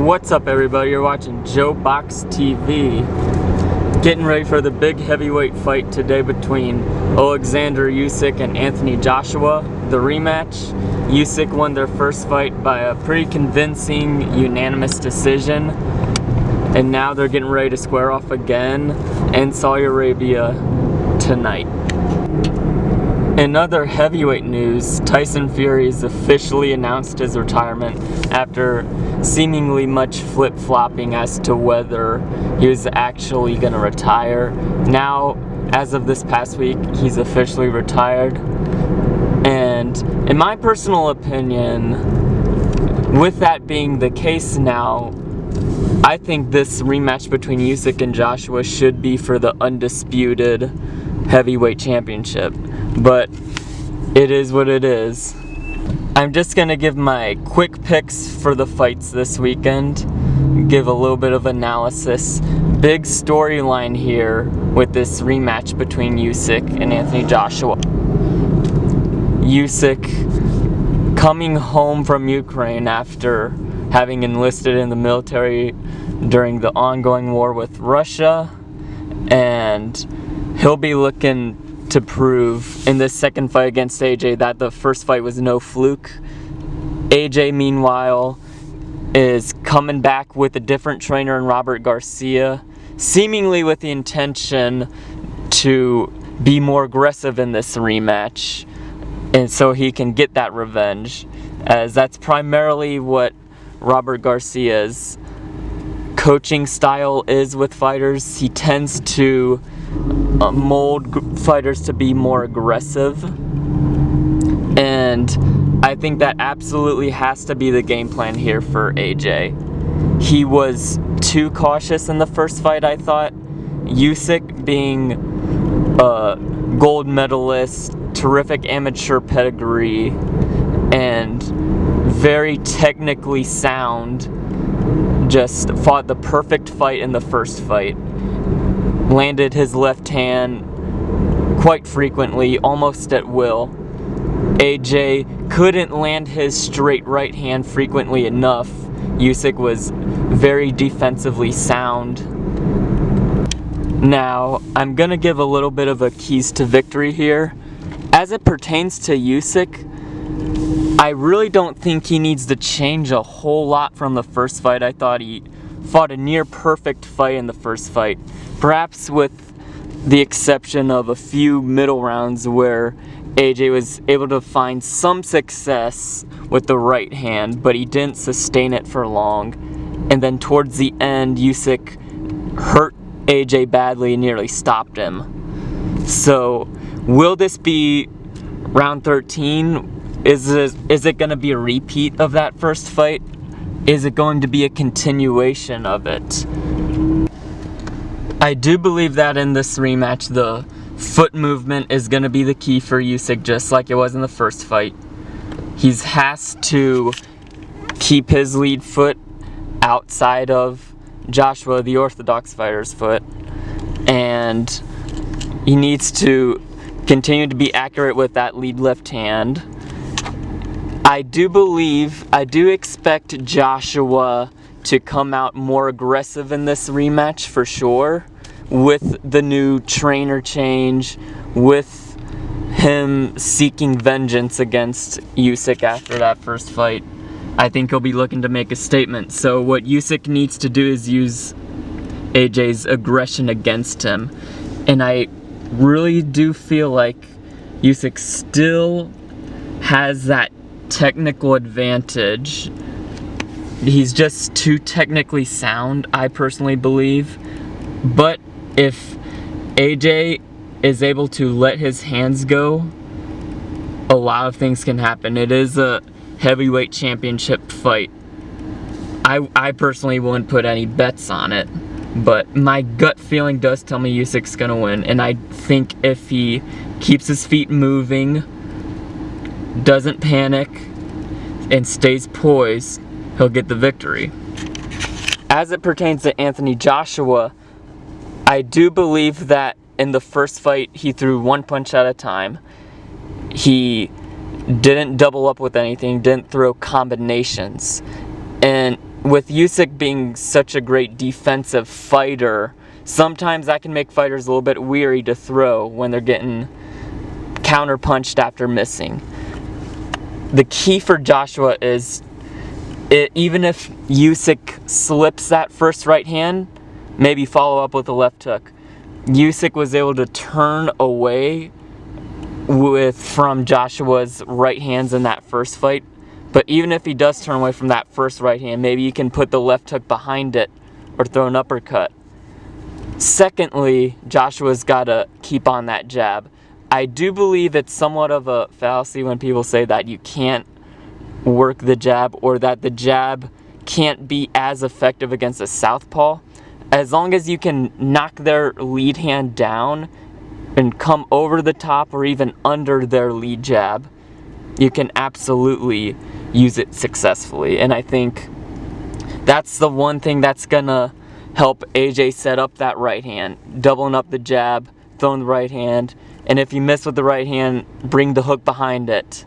What's up, everybody? You're watching Joe Box TV. Getting ready for the big heavyweight fight today between Alexander Usyk and Anthony Joshua, the rematch. Usyk won their first fight by a pretty convincing unanimous decision, and now they're getting ready to square off again in Saudi Arabia tonight. In other heavyweight news, Tyson Fury has officially announced his retirement after seemingly much flip-flopping as to whether he was actually going to retire. Now, as of this past week, he's officially retired. And in my personal opinion, with that being the case now, I think this rematch between Usyk and Joshua should be for the undisputed heavyweight championship. But it is what it is. I'm just going to give my quick picks for the fights this weekend, give a little bit of analysis. Big storyline here with this rematch between Usyk and Anthony Joshua. Usyk coming home from Ukraine after having enlisted in the military during the ongoing war with Russia, and he'll be looking to prove in this second fight against AJ that the first fight was no fluke. AJ, meanwhile, is coming back with a different trainer in Robert Garcia, seemingly with the intention to be more aggressive in this rematch, and so he can get that revenge, as that's primarily what Robert Garcia's coaching style is with fighters. He tends to mold fighters to be more aggressive, and I think that absolutely has to be the game plan here for AJ. He was too cautious in the first fight, I thought. Usyk, being a gold medalist, terrific amateur pedigree, and very technically sound, just fought the perfect fight in the first fight. Landed his left hand quite frequently, almost at will. AJ couldn't land his straight right hand frequently enough. Usyk was very defensively sound. Now, I'm gonna give a little bit of a keys to victory here. As it pertains to Usyk, I really don't think he needs to change a whole lot from the first fight. I thought he fought a near perfect fight in the first fight. Perhaps with the exception of a few middle rounds where AJ was able to find some success with the right hand, but he didn't sustain it for long. And then towards the end, Usyk hurt AJ badly and nearly stopped him. So, will this be round 13? Is it going to be a repeat of that first fight? Is it going to be a continuation of it? I do believe that in this rematch, the foot movement is going to be the key for Usyk, just like it was in the first fight. He has to keep his lead foot outside of Joshua, the orthodox fighter's foot, and he needs to continue to be accurate with that lead left hand. I do expect Joshua to come out more aggressive in this rematch for sure, with the new trainer change, with him seeking vengeance against Usyk after that first fight. I think he'll be looking to make a statement. So what Usyk needs to do is use AJ's aggression against him. And I really do feel like Usyk still has that technical advantage. He's just too technically sound, I personally believe. But if AJ is able to let his hands go, a lot of things can happen. It is a heavyweight championship fight. I personally wouldn't put any bets on it, but my gut feeling does tell me Usyk's gonna win, and I think if he keeps his feet moving, doesn't panic, and stays poised, he'll get the victory. As it pertains to Anthony Joshua, I do believe that in the first fight he threw one punch at a time. He didn't double up with anything, didn't throw combinations. And with Usyk being such a great defensive fighter, sometimes that can make fighters a little bit weary to throw when they're getting counter-punched after missing. The key for Joshua is, even if Usyk slips that first right hand, maybe follow up with a left hook. Usyk was able to turn away from Joshua's right hands in that first fight. But even if he does turn away from that first right hand, maybe you can put the left hook behind it or throw an uppercut. Secondly, Joshua's got to keep on that jab. I do believe it's somewhat of a fallacy when people say that you can't work the jab, or that the jab can't be as effective against a southpaw. As long as you can knock their lead hand down and come over the top or even under their lead jab, you can absolutely use it successfully. And I think that's the one thing that's gonna help AJ set up that right hand, doubling up the jab, throwing the right hand, and if you miss with the right hand, bring the hook behind it